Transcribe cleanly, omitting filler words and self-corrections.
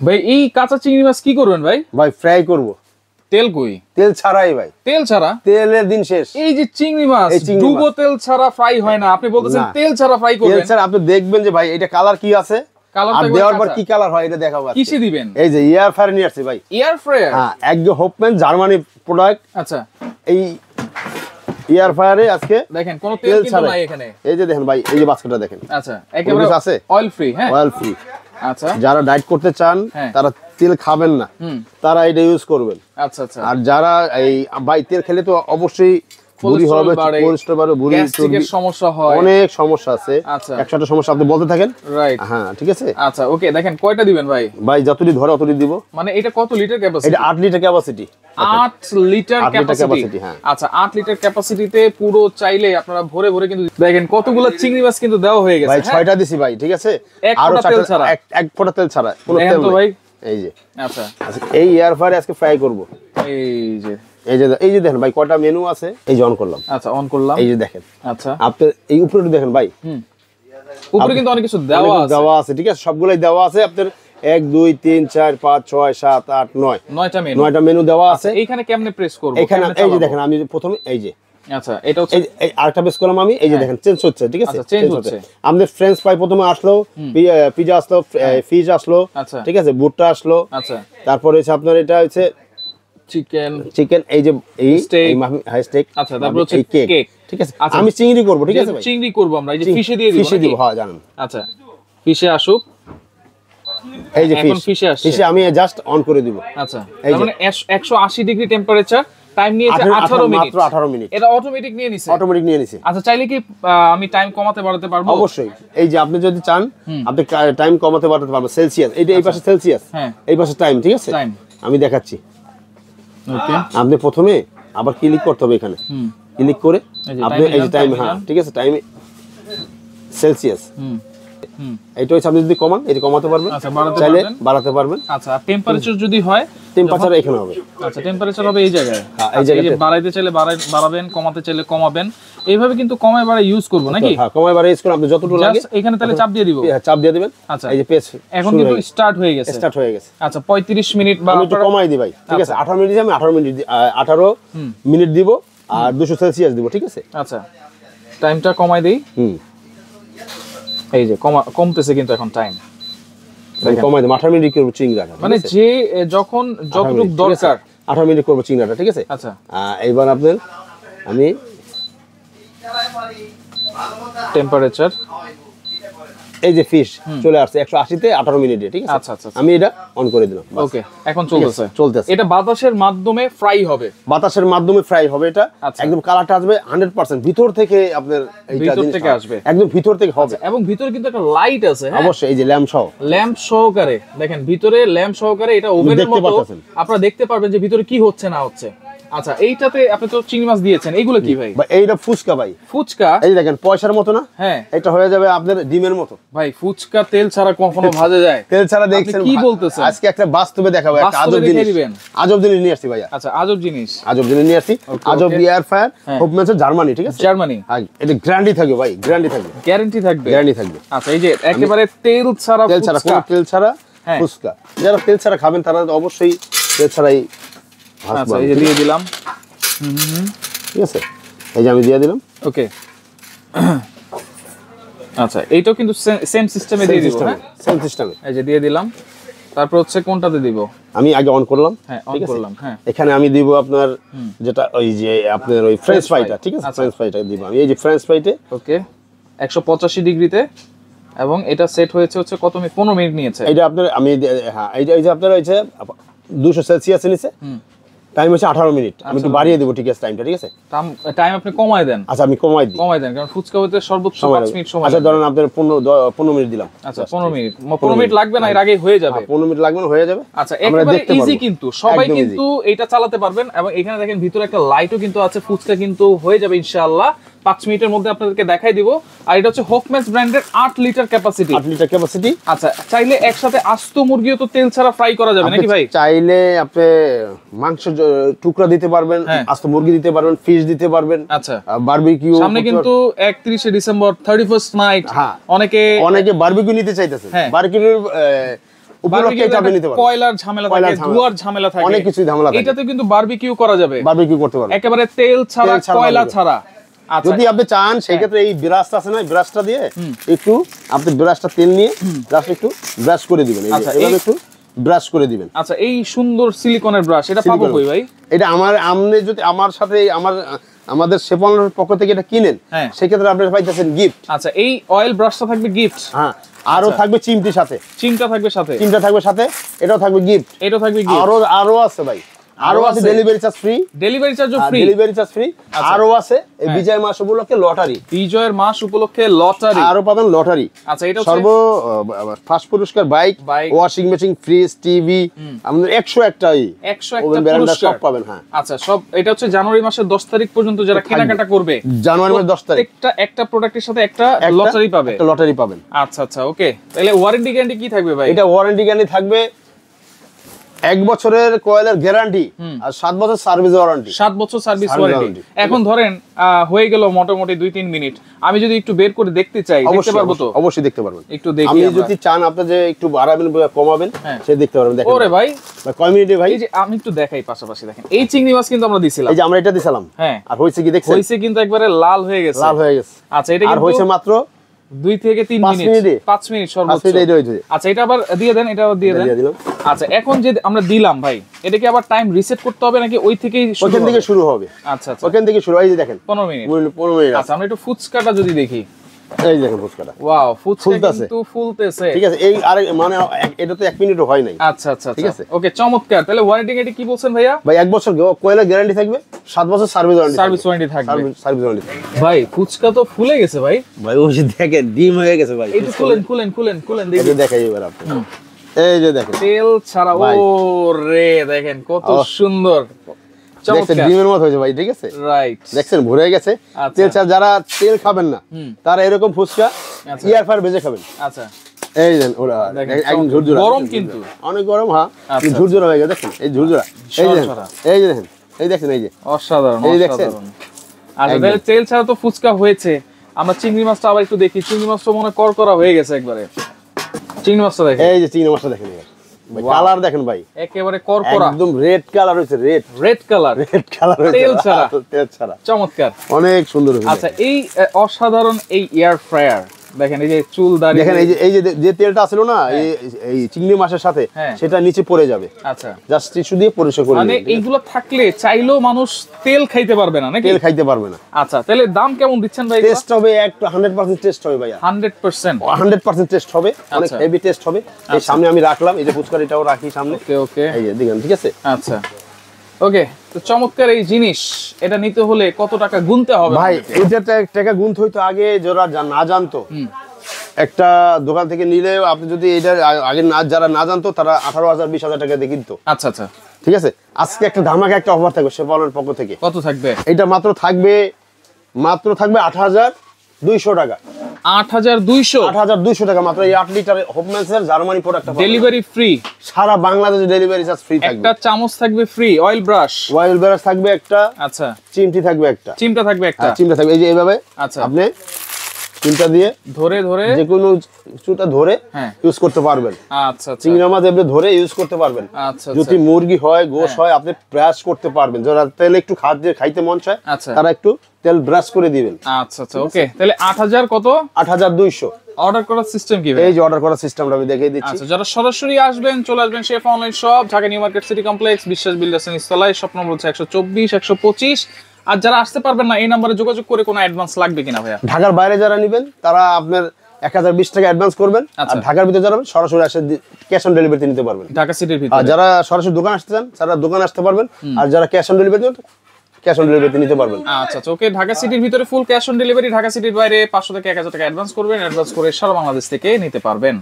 ভাই এই কাঁচা চিংড়ি মাছ কি করবেন ভাই? ভাই ফ্রাই করব। তেল কই? তেল ছাড়াই ভাই। তেল ছাড়া? তেলের দিন শেষ। এই যে চিংড়ি মাছ ডুবো তেল ছাড়া ফ্রাই হয় না, আপনি বলতেছেন তেল ছাড়া ফ্রাই করবেন? তেল ছাড়া আপনি দেখবেন যে ভাই এটা কালার কি আছে, আর দেওয়ার পর কি কালার হয় এটা দেখাবো। কিসে দিবেন? এই যে এয়ার ফ্রায়ার নিয়ে আসছি ভাই। Air fryer? হ্যাঁ, একদম হোপম্যান জার্মানি প্রোডাক্ট। আচ্ছা, এই এয়ার ফ্রায়ারে আজকে দেখেন কোন তেল কিন্তু নাই এখানে। এই যে দেখেন ভাই, এই যে বাস্কেটটা দেখেন। আচ্ছা, একেবারে আছে অয়েল ফ্রি। হ্যাঁ, অয়েল ফ্রি। আচ্ছা, যারা ডায়েট করতে চান তারা তেল খাবেন না, তারা এটা ইউজ করবেন। আচ্ছা আচ্ছা। আর যারা এই ভাই তেল খেলে তো অবশ্যই বুড়ি হবে, কোলেস্টেরল বাড়বে, বুড়ি গ্যাস্ট্রিকের সমস্যা হয়, অনেক সমস্যা আছে। 100টা সমস্যা আপনি বলতে থাকেন। রাইট, হ্যাঁ ঠিক আছে। আচ্ছা ওকে, দেখেন কয়টা দিবেন ভাই? ভাই যতটি ধরে অতটি দিব। মানে এটা কত লিটার ক্যাপাসিটি? এটা 8 লিটার ক্যাপাসিটি। 8 litre capacity. আচ্ছা, 8 লিটার ক্যাপাসিটিতে পুরো চাইলে আপনারা ভরে ভরে কিন্তু দেখেন কতগুলো চিংড়ি মাছ কিন্তু দেওয়া হয়ে গেছে। ভাই 6টা দিছি ভাই, ঠিক আছে। আর তেল ছাড়া, এক ফোঁটা তেল ছাড়া, কোনো তেল তো ভাই। এই যে আচ্ছা, এই এয়ার ফ্রায়ারে আজকে ফ্রাই করব। এই যে দেখেন ভাই কয়টা মেনু আছে, এই যে অন করলাম। আচ্ছা, অন করলাম। এই যে দেখেন। আচ্ছা, আপনি এই উপরে দেখেন ভাই, উপরে কিন্তু অনেক কিছু দেওয়া আছে। ঠিক আছে, সবগুলাই দেওয়া আছে। আপনার 1 2 3 4 5 6 7 8 9 9টা মেনু দেওয়া আছে। এইখানে কেমনে প্রেস করব? এখানে এই যে দেখেন, আমি প্রথমে এই যে, আচ্ছা এটা হচ্ছে এই আরেকটা প্রেস করলাম আমি। এই যে দেখেন চেঞ্জ হচ্ছে, ঠিক আছে, চেঞ্জ হচ্ছে। আমাদের ফ্রেঞ্চ ফ্রাই প্রথমে আসলো, পিজা আসলো, ফিশ আসলো, ঠিক আছে, ভুট্টা আসলো। আচ্ছা, তারপরে হচ্ছে আপনার এটা হচ্ছে চিকেন, এই যে এই হাই স্টেক। আচ্ছা, তারপর হচ্ছে কেক, ঠিক আছে। আমি চিংড়ি করব, ঠিক আছে ভাই, চিংড়ি করব আমরা। এই যে ফিশে দিয়ে দিব, ফিশে দিব, হ্যাঁ জানেন। আচ্ছা, ফিশে আসুক। এই যে এখন ফিশে আসছে, ফিশে আমি জাস্ট অন করে দিব। আচ্ছা, তার মানে 180 ডিগ্রি টেম্পারেচার, টাইম নিয়েছে 18 মিনিট, মাত্র 18 মিনিট। এটা অটোমেটিক নিয়ে নিছে, অটোমেটিক নিয়ে নিছে। আচ্ছা, চাইলে কি আমি টাইম কমাতে বাড়াতে পারবো? অবশ্যই। এই যে আপনি যদি চান আপনি টাইম কমাতে বাড়াতে পারবেন। সেলসিয়াস, এই যে এই পাশে সেলসিয়াস, হ্যাঁ এই পাশে টাইম, ঠিক আছে। আমি দেখাচ্ছি। ওকে, আপনি প্রথমে আবার ক্লিক করতে হবে এখানে, ক্লিক করে আপনি এই যে টাইম, হ্যাঁ ঠিক আছে, টাইম সেলসিয়াস। এইটা হচ্ছে আপনি যদি কমান, এটা কমাতে পারবেন, চাইলে বাড়াতে পারবেন। আচ্ছা, টেম্পারেচার যদি হয়, টেম্পারেচার এখানে হবে। আচ্ছা, টেম্পারেচার হবে এই জায়গায়। হ্যাঁ, এই জায়গায় বাড়াইতে চাইলে বাড়াবেন, কমাতে চাইলে কমাবেন। এইভাবে কিন্তু কমায় বাড়ায় ইউজ করব নাকি? হ্যাঁ, কমায় বাড়ায় ইউজ করুন আপনি যতটুকু লাগে। এখানে তাহলে চাপ দিয়ে দিব। হ্যাঁ, চাপ দিয়ে দিবেন। আচ্ছা, এই যে পেজ এখন কিন্তু স্টার্ট হয়ে গেছে। আচ্ছা, 35 মিনিট বা আমি একটু কমাই দিই ভাই, ঠিক আছে। 18 মিনিট আমি 18 মিনিট দিব, আর 200 সেলসিয়াস দিব, ঠিক আছে। আচ্ছা, টাইমটা কমাই দেই। এই যে কমতেছে কিন্তু এখন টাইম কমাই দিই। 18 মিনিট করব চিংড়াটা, মানে যে যখন যতটুকু দরকার 18 মিনিট করব চিংড়াটা, ঠিক আছে। আচ্ছা, এইবার আপনার আমি টেম্পারেচার, এই যে ফিশ চলে আসছে 180 তে 18 মিনিটে, ঠিক আছে। আচ্ছা আচ্ছা, আমি এটা অন করে দিলাম। ওকে, এখন চলতেছে। এটা বাতাসের মাধ্যমে ফ্রাই হবে। বাতাসের মাধ্যমে ফ্রাই হবে এটা। একদম কালারটা আসবে 100% ভিতর থেকে, আপনার এইটা ভিতর থেকে আসবে, একদম ভিতর থেকে হবে। এবং ভিতরে কিন্তু একটা লাইট আছে। অবশ্যই, এই যে ল্যাম্প সহকারে দেখেন, ভিতরে ল্যাম্প সহকারে এটা ওভেনের মতো আপনারা দেখতে পারবেন যে ভিতরে কি হচ্ছে না হচ্ছে। আচ্ছা, এইটাতে আপনি তো চিংড়ি মাছ দিয়েছেন, এইগুলো কি ভাই? এইটা ফুচকা ভাই। ফুচকা, এই দেখেন পয়সার মতো না? হ্যাঁ, এটা হয়ে যাবে আপনার ডিমের মতো। ভাই ফুচকা তেল ছাড়া কখনো ভাজা যায়? তেল ছাড়া দেখছেন কি বলতেছেন? আজকে একটা বাস্তবে দেখাবো, একটা আজব জিনিস। আজব জিনিস নিয়ে আসছি ভাইয়া। আচ্ছা, আজব জিনিস নিয়ে আসছি। আজব এয়ার ফ্রায়ার, হোপম্যান জার্মানি, ঠিক আছে, জার্মানি। এটা গ্যারান্টি থাকবে ভাই, গ্যারান্টি থাকবে। আচ্ছা, এই যে একেবারে তেল ছাড়া, কোনো তেল ছাড়া ফুচকা। যারা তেল ছাড়া খাবেন তারা অবশ্যই তেল ছাড়াই। আচ্ছা, এই যে দিয়ে দিলাম। ঠিক আছে, এই যে আমি দিয়ে দিলাম। ওকে, আচ্ছা, এইটাও কিন্তু সেম সিস্টেমে দিয়ে দিব। হ্যাঁ, সেম সিস্টেমে এই যে দিয়ে দিলাম। তারপর হচ্ছে কোনটাতে দিব? আমি আগে অন করলাম। হ্যাঁ, অন করলাম। হ্যাঁ, এখানে আমি দিব আপনার যেটা ওই যে আপনার ওই ফ্রেঞ্চ ফ্রাইটা, ঠিক আছে, ফ্রেঞ্চ ফ্রাইটা দিব আমি। এই যে ফ্রেঞ্চ ফ্রাইতে, ওকে, 185 ডিগ্রিতে, এবং এটা সেট হয়েছে হচ্ছে কত মিনিট? 15 মিনিট নিয়েছে। এটা আপনার আমি, হ্যাঁ, এই যে আপনার হচ্ছে 200 সেলসিয়াসে নিচে, টাইম হচ্ছে 18 মিনিট। আমি একটু বাড়িয়ে দেব, ঠিক আছে, টাইমটা, ঠিক আছে। টাইম আপনি কমায় দেন। আচ্ছা, আমি কমাই দেন, কারণ ফুচকা হতে সর্বোচ্চ 5 মিনিট সময়। আচ্ছা, ধরেন আপনার 15 মিনিট দিলাম। আচ্ছা, 15 মিনিট লাগবে না, এর আগেই হয়ে যাবে। 15 মিনিট লাগবে না, হয়ে যাবে। আচ্ছা, একেবারে ইজি, কিন্তু সবাই কিন্তু এটা চালাতে পারবেন। এবং এখানে দেখেন ভিতরে একটা লাইটও কিন্তু আছে। ফুচকা কিন্তু হয়ে যাবে ইনশাআল্লাহ 5 মিনিটের মধ্যে আপনাদেরকে দেখাই দিব। আর এটা হচ্ছে হোপম্যান ব্র্যান্ডের 8 লিটার ক্যাপাসিটি। আচ্ছা, চাইলে একসাথে আস্ত মুরগিও তো তেল ছাড়া ফ্রাই করা যাবে নাকি ভাই? চাইলে আপনি মাংস টুকরা দিতে পারবেন, আস্ত মুরগি দিতে পারবেন, ফিশ দিতে পারবেন। আচ্ছা, বারবিকিউ সামনে কিন্তু 31শে ডিসেম্বর 31st নাইট, অনেকে বারবিকিউ নিতে চাইতেছে। বারবিকিউর উপলক্ষে এটা আপনি নিতে পারবেন। কয়লার ঝামেলা থাকে, ধোঁয়ার ঝামেলা থাকে, অনেক কিছু ঝামেলা থাকে। এটাতে কিন্তু বারবিকিউ করা যাবে, বারবিকিউ করতে পারবেন একেবারে তেল ছাড়া, কয়লা ছাড়া। আচ্ছা, যদি আপনি চান সেই ক্ষেত্রে এই ব্রাশটা আছে না, ব্রাশটা দিয়ে একটু আপনি ব্রাশটা তেল নিয়ে জাস্ট একটু ব্রাশ করে দিবেন, এইভাবে একটু ব্রাশ করে দিবেন। আচ্ছা, এই সুন্দর সিলিকনের ব্রাশ এটা পাবো কই ভাই? এটা আপনি যদি আমার সাথে আমাদের শেফলনের পক্ষ থেকে এটা কিনেন, সেই ক্ষেত্রে আপনি পাইতেছেন গিফট। আচ্ছা, এই অয়েল ব্রাশটা থাকবে গিফট। হ্যাঁ, আরো থাকবে চিমটির সাথে, চিমটা থাকবে সাথে, চিমটা থাকবে সাথে, এটাও থাকবে গিফট, এটাও থাকবে গিফট। আরো আছে ভাই, আরো আছে ডেলিভারি চার্জ ফ্রি, ডেলিভারি চার্জও ফ্রি, ডেলিভারি চার্জ ফ্রি। আরো আছে এই বিজয় মাস উপলক্ষে লটারি, বিজয়ের মাস উপলক্ষে লটারি, আরো পাবেন লটারি। আচ্ছা, এটা সর্ব ফার্স্ট পুরস্কার bike, washing machine, fridge, TV, আমাদের 101টা 101টা পুরস্কার সব পাবেন। হ্যাঁ, আচ্ছা, সব এটা হচ্ছে জানুয়ারি মাসের 10 তারিখ পর্যন্ত যারা কেনাকাটা করবে, জানুয়ারি মাসের 10 তারিখ একটা প্রোডাক্টের সাথে একটা লটারি পাবে, একটা লটারি পাবেন। আচ্ছা আচ্ছা, ওকে। তাহলে ওয়ারেন্টি গ্যারান্টি কি থাকবে ভাই? এটা ওয়ারেন্টি গ্যারান্টি থাকবে 1 বছরের কয়েলের গ্যারান্টি আর 7 বছর সার্ভিস ওয়ারেন্টি। 7 বছর সার্ভিস ওয়ারেন্টি। এখন ধরেন হয়ে গেল মোটামুটি 2-3 মিনিট, আমি যদি একটু বের করে দেখতে চাই, দেখতে পারবো তো? অবশ্যই দেখতে পারবেন। একটু দেখি, আপনি যদি চান আপনি যে একটু বাড়াবেন বা কমাবেন সে দেখতে পারবেন। দেখেন ওরে ভাই, কয় মিনিটে ভাই? এই যে আমি একটু দেখাই পাশাপাশি, দেখেন এই চিংড়ি মাছ কিন্তু আমরা দিছিলাম, এই যে আমরা এটা দিছিলাম, হ্যাঁ, আর হইছে কি দেখছেন? হইছে কিন্তু একবারে লাল হয়ে গেছে, লাল হয়ে গেছে। আচ্ছা, এটা আর কিন্তু হইছে মাত্র 2 থেকে 3 মিনিট, 5 মিনিট সর্বোচ্চ। আচ্ছা, এটা আবার দিয়ে দেন, এটা আবার দিয়ে দেন। আচ্ছা, এখন যে আমরা দিলাম ভাই, এটা কি আবার টাইম রিসেট করতে হবে নাকি ওই থেকেই ওখান থেকে শুরু হবে? আচ্ছা আচ্ছা, ওখান থেকে শুরু। এই যে দেখেন 15 মিনিট। 15 মিনিট। আচ্ছা, আমরা একটু ফুচকাটা যদি দেখি, এই দেখেন ফুচকাটা, ওয়াও, ফুচকা কিন্তু ফুলতেছে। ঠিক আছে, এই আর মানে এটা তো 1 মিনিটও হয় নাই। আচ্ছা আচ্ছা, ঠিক আছে, ওকে, চমৎকার। তাহলে ওয়ারেন্টি গ্যারান্টি কি বলছেন ভাইয়া? ভাই 1 বছর কয়লা গ্যারান্টি থাকবে, 7 বছর সার্ভিস ওয়ারেন্টি, সার্ভিস ওয়ারেন্টি থাকবে, সার্ভিস ওয়ারেন্টি। ভাই ফুচকা তো ফুলে গেছে ভাই, ভাই ওই যে দেখেন ডিম হয়ে গেছে ভাই, একটু খুলেন দেখি, এই দেখাই এবার আপনি, এই যে দেখেন তেল ছাড়া, ও রে দেখেন কত সুন্দর, দেখছেন ডিমের মত হয়েছে ভাই, ঠিক আছে, রাইট, দেখছেন ভরে গেছে। তেল ছাড়া যারা তেল খাবেন না তারা এরকম ফুচকা ইয়ার ফায়ার ভেজে খাবেন। আচ্ছা, এই দেন ওরা একদম ঝুরঝুরা, গরম কিন্তু অনেক গরম। হ্যাঁ, ঝুরঝুরা হয়ে গেছে, দেখেন এই ঝুরঝুরা, এই দেখেন, এই যে দেখেন, এই দেখেন, এই যে অসাধারণ, এই দেখছেন। আচ্ছা, তাহলে তেল ছাড়া তো ফুচকা হয়েছে, আমরা চিংড়ি মাছটা আবার একটু দেখি। চিংড়ি মাছটা মনে করকরা হয়ে গেছে একবারে, চিংড়ি মাছটা দেখেন, এই যে চিংড়ি মাছটা দেখেন, ভাই কালার দেখেন ভাই, একেবারে করকরা, একদম রেড কালার হইছে, রেড কালার হইছে, তেল ছাড়া, তেল ছাড়া, চমৎকার, অনেক সুন্দর হইছে। আচ্ছা, এই অসাধারণ এই এয়ার ফ্রায়ার দেখেন, এই যে চুল দাড়ি দেখেন, এই যে তেলটা ছিল না এই চিংড়ি মাছের সাথে, সেটা নিচে পড়ে যাবে। আচ্ছা, জাস্ট টিস্যু দিয়ে পরিষ্কার করে মানে এইগুলো থাকলে চাইলেও মানুষ তেল খাইতে পারবে না নাকি? তেল খাইতে পারবে না। আচ্ছা, তাহলে দাম কেমন দিচ্ছেন ভাই? টেস্ট হবে একটু 100% টেস্ট হবে ভাইয়া, 100% টেস্ট হবে, অনেক হেভি টেস্ট হবে। এই সামনে আমি রাখলাম, এই যে ফুচকারিটাও রাখি সামনে, ওকে ওকে, এই যে দেখেন, ঠিক আছে। আচ্ছা, ওকে, তো চমৎকার এই জিনিস, এটা নিতে হলে কত টাকা গুনতে হবে ভাই? এটা টাকা গুনতে হইতো আগে, যারা না জানতো একটা দোকান থেকে নিলে, আপনি যদি এটা আগে যারা না জানতো তারা 18,000 20,000 টাকা দিয়ে কিনতো। আচ্ছা আচ্ছা, ঠিক আছে, আজকে একটা ধামাকা একটা অফার থাকবে শেফলনের পক্ষ থেকে। কত থাকবে? এটা মাত্র থাকবে 8,200 টাকা। 8,200 টাকা মাত্র, এই 8 লিটার হোপম্যান্সের জার্মানি প্রোডাক্ট, ডেলিভারি ফ্রি, সারা বাংলাদেশে ডেলিভারি চার্জ ফ্রি থাকবে। একটা চামচ থাকবে ফ্রি, অয়েল ব্রাশ থাকবে একটা, আচ্ছা, চিমটি থাকবে একটা, চিমটা থাকবে একটা, চিমটা থাকবে এই যে এইভাবে। আচ্ছা, আপনি চিমটা দিয়ে ধরে যে কোনো কিছুটা ধরে ইউজ করতে পারবেন। আচ্ছা, চিংড়ি মাছ আপনি ধরে ইউজ করতে পারবেন। আচ্ছা, যদি মুরগি হয়, গোশ হয়, আপনি ব্রাশ করতে পারবেন। যারা তেল একটু খাইতে মন চায় তারা একটু তেল ব্রাশ করে দিবেন। আচ্ছা আচ্ছা, ওকে, তাহলে 8,000 কত? 8,200। অর্ডার করার সিস্টেম কি? এই যে অর্ডার করার সিস্টেমটা আমি দেখিয়ে দিচ্ছি। আচ্ছা, যারা সরাসরি আসবেন, চলে আসবেন chef online shop, Dhaka new market city complex, Biswas builders and installer, shop number হচ্ছে 124 125। আর যারা আসতে পারবেন না, এই নম্বরে যোগাযোগ করে কোনো অ্যাডভান্স লাগবে কিনা ভাইয়া? ঢাকার বাইরে যারা নেবেন তারা আপনার 1020 টাকা অ্যাডভান্স করবেন, আর ঢাকার ভিতরে যারা সরাসরি আসে ক্যাশ অন ডেলিভারিতে নিতে পারবেন, ঢাকা সিটির ভিতরে। আর যারা সরাসরি দোকান আসতে চান তারা দোকানে আসতে পারবেন, আর যারা ক্যাশ অন ডেলিভারিতে নিতে পারবেন। আচ্ছা আচ্ছা, ওকে, ঢাকা সিটির ভিতরে full cash on delivery, Dhaka সিটির বাইরে 500 থেকে 1000 টাকা অ্যাডভান্স করবেন, অ্যাডভান্স করে সারা বাংলাদেশ থেকে নিতে পারবেন।